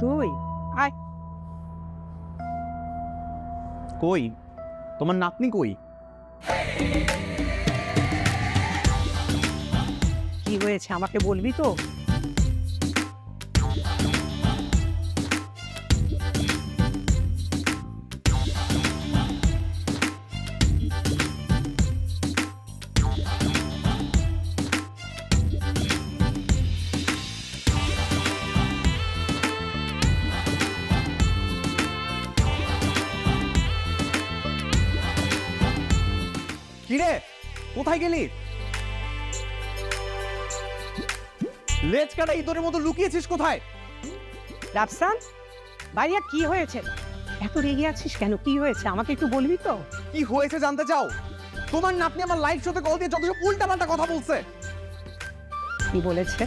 তুই আয়। কই তোমার নাতনি কই? কি হয়েছে আমাকে বলবি তো? কিরে কোথায় গেলি? লেজ কাটা ইঁদুরের মতো লুকিয়েছিস কোথায়? রাফসান, ভাইয়া কি হয়েছে? এত রেগে আছিস কেন? কি হয়েছে আমাকে একটু বলবি তো? কি হয়েছে জানতে চাও? তোমার নাতনি আমার লাইভ শোতে কল দিয়ে যত সব উল্টাপাল্টা কথা বলছে। কি বলেছে?